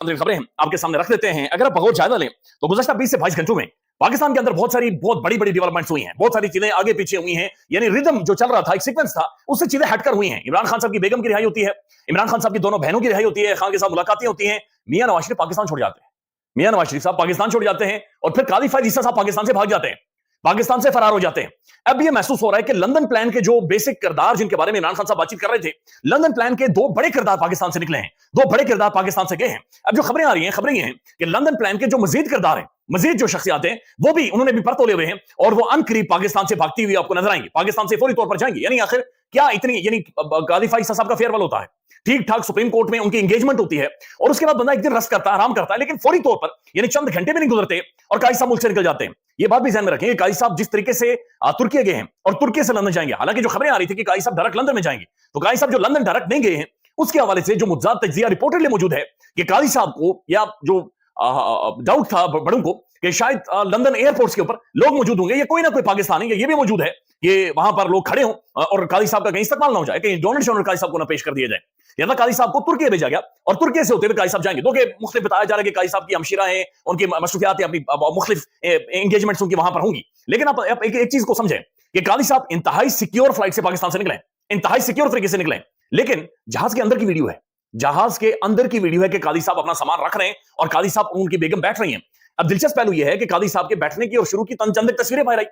खबरें आपके सामने रख देते हैं। अगर आप बहुत ज्यादा लें तो गुज़श्ता 20 से 22 घंटों में पाकिस्तान के अंदर बहुत बड़ी डेवलपमेंट्स हुई हैं, बहुत सारी चीजें आगे पीछे हुई हैं। यानी रिदम जो चल रहा था, एक सीक्वेंस था, उससे चीजें हटकर हुई हैं। इमरान खान साहब की बेगम की रिहाई होती है, इमरान खान साहब की दोनों बहनों की रिहाई होती है, खान के साथ मुलाकातें होती हैं, मियां नवाज शरीफ पाकिस्तान छोड़ जाते हैं, मियां नवाज शरीफ साहब पाकिस्तान छोड़ जाते हैं और फिर कादी फायद ईसा साहब पाकिस्तान से भाग जाते हैं, पाकिस्तान से फरार हो जाते हैं। अब ये महसूस हो रहा है कि लंदन प्लान के जो बेसिक किरदार जिनके बारे में इमरान खान साहब बातचीत कर रहे थे, लंदन प्लान के दो बड़े किरदार पाकिस्तान से निकले हैं, दो बड़े किरदार पाकिस्तान से गए हैं। अब जो खबरें आ रही हैं, खबरें ये हैं कि लंदन प्लान के जो मजीद किरदार हैं, मजीद जो शख्सियात हैं, वो भी उन्होंने भी पर तोले हुए हैं और वो अनकरीब पाकिस्तान से भागती हुई आपको नजर आएंगी, पाकिस्तान से फौरी तौर पर जाएंगी। यानी आखिर क्या इतनी, यानी कादी फायद ईसा साहब का फेयरवेल होता है, ठीक ठाक सुप्रीम कोर्ट में उनकी एंगेजमेंट होती है और उसके बाद बंदा एक दिन रस करता है, आराम करता है, लेकिन फौरी तौर पर यानी चंद घंटे भी नहीं गुजरते और काजी साहब मुल्क से निकल जाते हैं। ये बात भी ध्यान में रखें, काजी साहब जिस तरीके से तुर्की गए हैं और तुर्की से लंदन जाएंगे, हालांकि जो खबरें आ रही थी कि काजी साहब डायरेक्ट लंदन में जाएंगे, तो काजी साहब जो लंदन डायरेक्ट नहीं गए हैं, उसके हवाले से जो मुज्जात तज्जिया रिपोर्टेडली मौजूद है कि काजी साहब को, या जो डाउट था बड़ों को कि शायद लंदन एयरपोर्ट के ऊपर लोग मौजूद होंगे, या कोई ना कोई पाकिस्तानी, ये भी मौजूद है कि वहां पर लोग खड़े हों और काजी साहब का कहीं इस्तेमाल ना हो जाए, कहीं डोनल्ड शोनल्ड काजी साहब को ना पेश कर दिया जाए। लिहाजा काजी साहब को तुर्की भेजा गया और तुर्की से होते हुए काजी साहब जाएंगे। दो के मुख्तलिफ बताया जा रहा है कि काजी साहब की हमशीरा हैं, उनकी मसरूफियात अपनी मुख्तलिफ एंगेजमेंट्स उनकी वहां पर होंगी। लेकिन आप एक चीज को समझें कि काजी साहब इंतहाई सिक्योर फ्लाइट से पाकिस्तान से निकले, इंतहाई सिक्योर तरीके से निकले, लेकिन जहाज के अंदर की वीडियो है, जहाज के अंदर की वीडियो है कि कादी साहब अपना सामान रख रहे हैं और कादी साहब उनकी बेगम बैठ रही हैं। अब दिलचस्प पहलू यह है कि कादी साहब के बैठने की और शुरू की चंद तस्वीरें बाहर आई,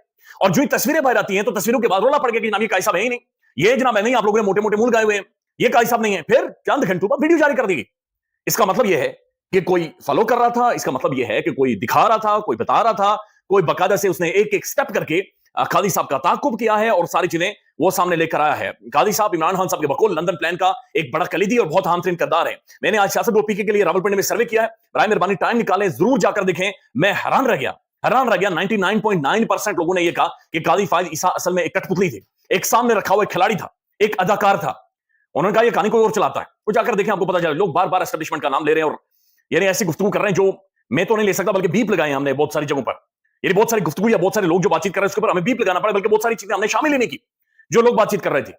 और जो तस्वीरें बाहर आती हैं तो तस्वीरों के बाद रोला पड़ गया कि जनाब ये कादी साहब है ही नहीं, ये जनाब है नहीं, आप लोगों ने मोटे मोटे मूल गाए हुए हैं, ये कादी साहब नहीं है। फिर चंद घंटों बाद वीडियो जारी कर दी गई। इसका मतलब यह है कि कोई फॉलो कर रहा था, इसका मतलब यह है कि कोई दिखा रहा था, कोई बता रहा था, कोई बाकायदा से उसने एक एक स्टेप करके कादी साहब का ताकुब किया है और सारी चीजें वो सामने लेकर आया है। कादी साहब इमरान खान साहब के बकौल लंदन प्लान का एक बड़ा कलीदी और बहुत अहम तरीन किरदार है। मैंने आज सियासत पीके के लिए रावलपिंडी में सर्वे किया है, बराए मेहरबानी टाइम निकालें, जरूर जाकर देखें। मैं हैरान रह गया 99.9% लोगों ने यह कहा कि कादी फायद ईसा असल में एक कठपुतली थी, एक सामने रखा हुआ एक खिलाड़ी था, एक अदाकार था। उन्होंने कहा यह कहानी कोई और चलाता है, वो जाकर देखें, आपको पता चले। लोग बार बार एस्टेब्लिशमेंट का नाम ले रहे हैं और यानी ऐसी गुफ्तगू कर रहे हैं जो मैं तो नहीं ले सकता, बल्कि बीप लगाए हमने बहुत सारी जगहों पर। यानी बहुत सारी गुफ्तगू या बहुत सारे लोग जो बातचीत कर रहे हैं उसके ऊपर हमें बीप लगाना पड़ा, बल्कि बहुत सारी चीजें हमने शामिल ही नहीं की जो लोग बातचीत कर रहे थे।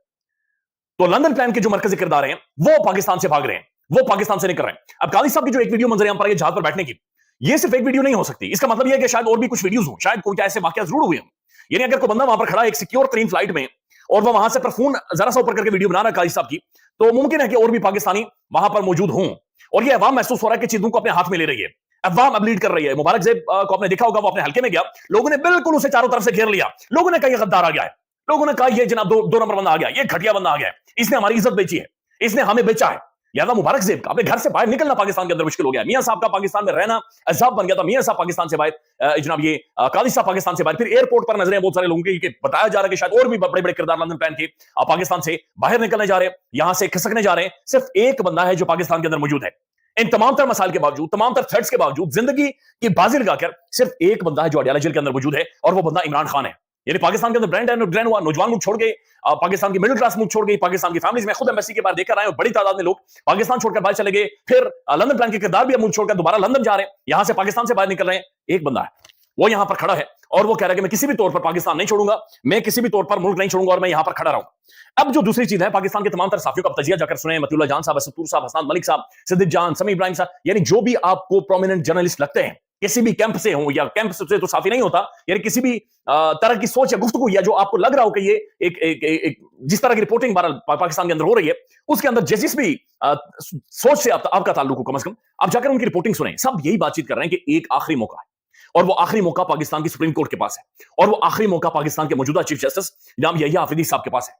तो लंदन प्लान के जो मरकजी किरदार हैं वो पाकिस्तान से भाग रहे हैं, वो पाकिस्तान से नहीं कर रहे हैं। अब कादी साहब की जो एक वीडियो मंजर आम पर जहाज पर बैठने की, ये सिर्फ एक वीडियो नहीं हो सकती। इसका मतलब यह है कि शायद और भी कुछ वीडियोस हो, शायद कोई ऐसे वाकया जरूर हुए हैं। यानी अगर कोई बंदा वहां पर खड़ा है एक सिक्योर तरीन फ्लाइट में और वो वहां से पर फोन जरा सा ऊपर करके वीडियो बना रहा है कादी साहब की, तो मुमकिन है कि और भी पाकिस्तानी वहां पर मौजूद हों और ये अवाम महसूस हो रहा है कि चीजों को अपने हाथ में ले रही है, अवाम अब लीड कर रही है। मुबारक ज़ेब को आपने देखा होगा, वो अपने हल्के में गया, लोगों ने बिल्कुल उसे चारों तरफ से घेर लिया, लोगों ने कहा यह गद्दार आ गया है, लोगों ने कहा यह जनाब दो नंबर बंदा आ गया, ये घटिया बंदा आ गया है, इसने हमारी इज्जत बेची है, इसने हमें बेचा है। लिहाजा मुबारक ज़ेब का अपने घर से बाहर निकलना पाकिस्तान के अंदर मुश्किल हो गया। मियां साहब का पाकिस्तान में रहना अजाब बन गया था। मियां साहब पाकिस्तान से बाहर, जनाब ये कादी साहब पाकिस्तान से बाहर, फिर एयरपोर्ट पर नजरें बहुत सारे लोगों की कि बताया जा रहा है कि शायद और भी बड़े बड़े किरदार लंदन प्लान के पाकिस्तान से बाहर निकलने जा रहे हैं, यहां से खिसकने जा रहे हैं। सिर्फ एक बंदा है जो पाकिस्तान के अंदर मौजूद है। इन तमाम तर मसाइल के बावजूद, तमाम तर थ्रेट्स के बावजूद, जिंदगी की बाजी लगाकर सिर्फ एक बंदा है जो अडयाला जेल के अंदर मौजूद है, और वो बंदा इमरान खान है। यानी पाकिस्तान के अंदर ब्रांड हुआ, नौजवान मुल्क छोड़ गए, पाकिस्तान की मिडिल क्लास मुल्क छोड़ गई, पाकिस्तान की फैमिलीज में खुद एम्बेसी के बाहर देखकर आए और बड़ी तादाद में लोग पाकिस्तान छोड़कर बाहर चले गए। फिर लंदन प्लान के किरदार भी मुल्क छोड़कर दोबारा लंदन जा रहे हैं, यहां से पाकिस्तान से बाहर निकल रहे हैं। एक बंदा है वो यहां पर खड़ा है और वो कह रहा है कि मैं किसी भी तौर पर पाकिस्तान नहीं छोड़ूंगा, मैं किसी भी तौर पर मुल्क नहीं छोड़ूंगा और मैं यहां पर खड़ा रहूंगा। अब जो दूसरी चीज है, पाकिस्तान के तमाम तरह साफियों का तजिया जाकर सुने, मतीउल्लाह जान साहब, असदुर साहब, हसनात मलिक साहब, सिद्दीक जान, समी इब्राहिम साहब, यानी जो भी आपको प्रोमिनेंट जर्नलिस्ट लगते हैं, किसी भी कैंप से हो या कैंप से तो साफी नहीं होता, यानी किसी भी तरह की सोच या गुफ्तगू या जो आपको लग रहा हो कि ये एक जिस तरह की रिपोर्टिंग पाकिस्तान के अंदर हो रही है, उसके अंदर जिस भी सोच से आपका ताल्लुक हो, कम से कम आप जाकर उनकी रिपोर्टिंग सुने। सब यही बातचीत कर रहे हैं कि एक आखिरी मौका है, और वो आखिरी मौका पाकिस्तान की सुप्रीम कोर्ट के पास है, और वो आखिरी मौका पाकिस्तान के मौजूदा चीफ जस्टिस जनाब यहिया आफरीदी साहब के पास है,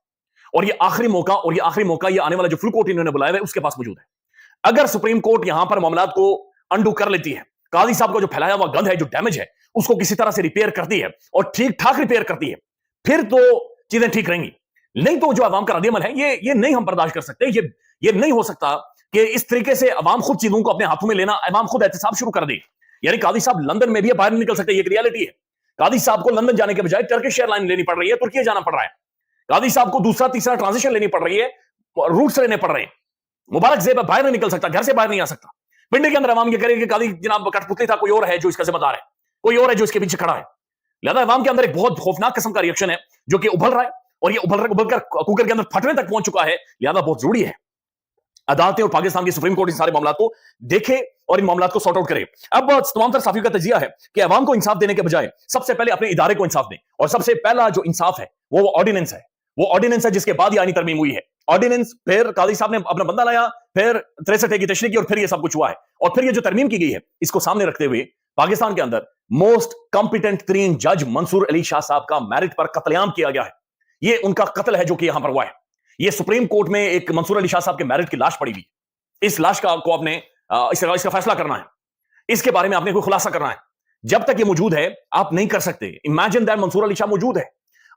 और ये आखिरी मौका ये आने वाला जो फुल कोर्ट इन्होंने बुलाया है उसके पास मौजूद है। अगर सुप्रीम कोर्ट यहां पर मामलात को अंडू कर लेती है, कादी साहब का जो फैलाया हुआ गंद है, जो डैमेज है, उसको किसी तरह से रिपेयर करती है और ठीक ठाक रिपेयर करती है, फिर तो चीजें ठीक रहेंगी। नहीं तो जो अवाम का रद्द-ए-अमल है, ये नहीं हम बर्दाश्त कर सकते। ये नहीं हो सकता कि इस तरीके से अवाम खुद चीजों को अपने हाथों में लेना, अवाम खुद एहतसाब शुरू कर दे। यानी कादी साहब लंदन में भी बाहर नहीं निकल सकते, ये एक रियलिटी है। कादी साहब को लंदन जाने के बजाय टर्किश एयरलाइन लेनी पड़ रही है, तुर्की जाना पड़ रहा है। कादी साहब को दूसरा तीसरा ट्रांजिशन लेनी पड़ रही है, रूट्स लेने पड़ रहे हैं। मुबारक ज़ेब बाहर नहीं निकल सकता, घर से बाहर नहीं आ सकता। पिंडी के अंदर अवाम ये करेगी कि कादी जनाब कठपुतली था, कोई और है जो इसका जिम्मेदार है, कोई और है जो इसके पीछे खड़ा है। लिहाजा अवाम के अंदर एक बहुत खौफनाक किस्म का रिएक्शन है जो कि उभर रहा है, और ये उभर कर कुकर के अंदर फटने तक पहुंच चुका है। लिहाजा बहुत जरूरी है अदालतें और पाकिस्तान की सुप्रीम कोर्ट इन सारे मामलों को देखे और इन मामलों को सॉर्ट आउट करे। अब तमाम तर साफियों का तजिया है कि अवाम को इंसाफ देने के बजाय सबसे पहले अपने इदारे को इंसाफ दें, और सबसे पहला जो इंसाफ है वो ऑर्डिनेंस है। वो ऑर्डिनेंस है जिसके बाद ये आईनी तरमीम हुई है। ऑर्डिनेंस, फिर काजी साहब ने अपना बंदा लाया, फिर 63 की तशरीह की, और फिर ये सब कुछ हुआ है। और फिर ये जो तरमीम की गई है, इसको सामने रखते हुए पाकिस्तान के अंदर मोस्ट कॉम्पिटेंट तरीन जज मंसूर अली शाह साहब का मेरिट पर कत्लेआम किया गया है। ये उनका कत्ल है जो कि यहां पर हुआ है। ये सुप्रीम कोर्ट में एक मंसूर अली शाह साहब के मेरिट की लाश पड़ी हुई। इस लाश का को आपने इसका फैसला करना है, इसके बारे में आपने कोई खुलासा करना है। जब तक ये मौजूद है आप नहीं कर सकते। इमेजिन दैट मंसूर अली शाह मौजूद है,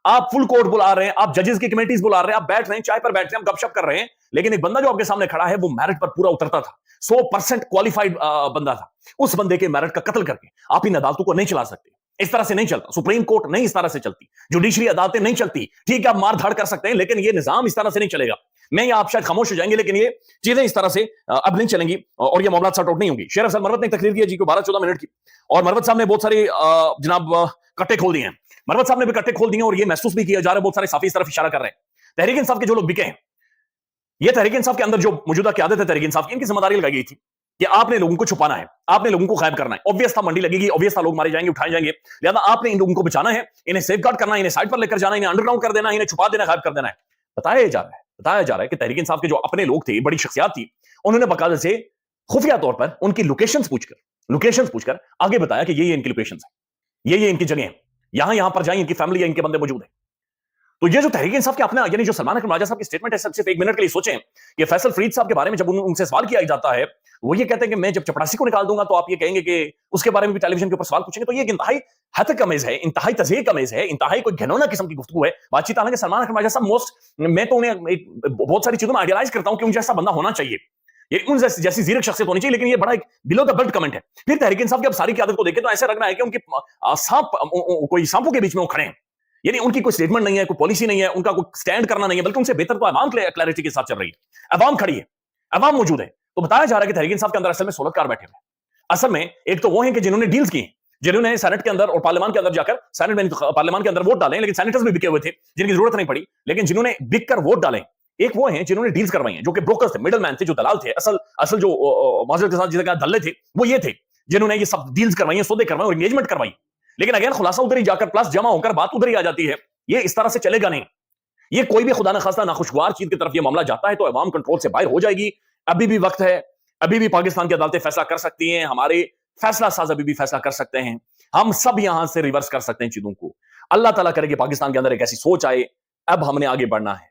आप फुल कोर्ट बुला रहे हैं, आप जजेस की कमेटीज बुला रहे हैं, आप बैठ रहे हैं, चाय पर बैठ रहे हैं, आप गपशप कर रहे हैं, लेकिन एक बंदा जो आपके सामने खड़ा है वो मेरिट पर पूरा उतरता था, 100% क्वालिफाइड बंदा था। उस बंदे के मेरिट का कत्ल करके आप इन अदालतों को नहीं चला सकते। इस तरह से नहीं चलता। सुप्रीम कोर्ट नहीं इस तरह से चलती, जुडिशरी अदालतें नहीं चलती। ठीक है, आप मार धाड़ कर सकते हैं, लेकिन ये निजाम इस तरह से नहीं चलेगा। मैं या आप शायद खामोश हो जाएंगे, लेकिन ये चीजें इस तरह से अब नहीं चलेंगी और ये मामला सॉर्ट आउट नहीं होंगी। शेर अफजल मरवत ने एक तकरीर की जी को 12-14 मिनट की, और मरवत साहब ने बहुत सारे जनाब कट्टे खोल दिए हैं। मरवत साहब ने भी कट्टे खोल दिए और ये महसूस भी किया जा रहा है, बहुत सारे साफी इस तरफ इशारा कर रहे हैं। तहरीक इंसाफ के जो लोग बिके हैं, ये तहरीक इंसाफ के अंदर जो मौजूदा क़यादत है तहरीक इंसाफ की, इनकी जिम्मेदारी लगाई गई थी कि आपने लोगों को छुपाना है, आपने लोगों को गायब करना है। ऑब्वियस था मंडी लगेगी, ऑब्वियस था लोग मारे जाएंगे, उठाए जाएंगे, लिहाजा आपने इन लोगों को बचाना है, इन्हें सेफगार्ड करना है, इन्हें साइड पर लेकर जाना, इन्हें अंडरग्राउंड कर देना, इन्हें छुपा देना, गायब कर देना है। बताया जा रहा है कि तहरीक इंसाफ के जो अपने लोग थे, बड़ी शख्सियात थी, उन्होंने बाकायदा से खुफिया तौर पर उनकी लोकेशंस पूछकर आगे बताया कि ये इनकी लोकेशंस है, ये इनकी जगह है, यहां पर जाएं, इनकी फैमिली या इनके बंदे मौजूद है। तो ये जो तहरीक इंसाफ के अपने, यानी जो सलमान अकरम राजा साहब की स्टेटमेंट है, सिर्फ एक मिनट के लिए सोचें कि फैसल फरीद साहब के बारे में जब उनसे सवाल किया जाता है, वो ये कहते हैं कि मैं जब चपरासी को निकाल दूंगा तो आप ये कहेंगे कि उसके बारे में भी टेलीविजन के ऊपर सवाल पूछेंगे। तो ये इंतहाई हद कमीज है, इंतहाई तज़य्युक कमीज है, इंतहाई कोई घिनौना किस्म की गुफ्तगू है बातचीत। हालांकि सलमान अकरम राजा साहब मैं तो उन्हें बहुत सारी चीजों में आइडियलाइज करता हूं कि उन जैसा बंदा होना चाहिए, ये उन जैसी जीरक शख्सियत होनी चाहिए, लेकिन ये बड़ा एक बिलो द बेल्ट कमेंट है। फिर तहरीक इंसाफ की अब सारी क़यादत को देखें तो ऐसा लग रहा है कि उनके कोई सांपों के बीच में वो खड़े हैं, यानी उनकी कोई स्टेटमेंट नहीं है, कोई पॉलिसी नहीं है, उनका कोई स्टैंड करना नहीं है, बल्कि उनसे बेहतर तो अवाम क्लैरिटी के साथ चल रही है। अवाम खड़ी है, अवाम मौजूद है। तो बताया जा रहा है कि तहरीक इंसाफ के अंदर असल में सोलतकार बैठे हुए हैं। असल में एक तो वो हैं कि जिन्होंने डील्स की, जिन्होंने सेनेट के अंदर और पार्लियामान के अंदर जाकर, सेनेट में पार्लियामान के अंदर वोट डाले, लेकिन सेनेटर्स भी बिके हुए थे जिनकी जरूरत नहीं पड़ी, लेकिन जिन्होंने बिक कर वोट डाले। एक वो हैं जिन्होंने डील्स करवाई हैं, जो कि ब्रोकर्स थे, मिडलमैन थे, जो दलाल थे। असल जो माजरत के साथ जिसे कहा दल्ले थे, वो ये थे जिन्होंने ये सब डील्स करवाई हैं, सौदे करवाए और एंगेजमेंट करवाई। लेकिन अगेन खुलासा उधर ही जाकर, प्लस जमा होकर बात उधर ही आ जाती है। ये इस तरह से चलेगा नहीं। ये कोई भी खुदा न खास्ता नाखुशगवार चीज की तरफ ये मामला जाता है तो अवाम कंट्रोल से बाहर हो जाएगी। अभी भी वक्त है, अभी भी पाकिस्तान की अदालतें फैसला कर सकती हैं, हमारे फैसला साज अभी भी फैसला कर सकते हैं, हम सब यहां से रिवर्स कर सकते हैं चीजों को। अल्लाह ताला करे कि पाकिस्तान के अंदर एक ऐसी सोच आए, अब हमने आगे बढ़ना है।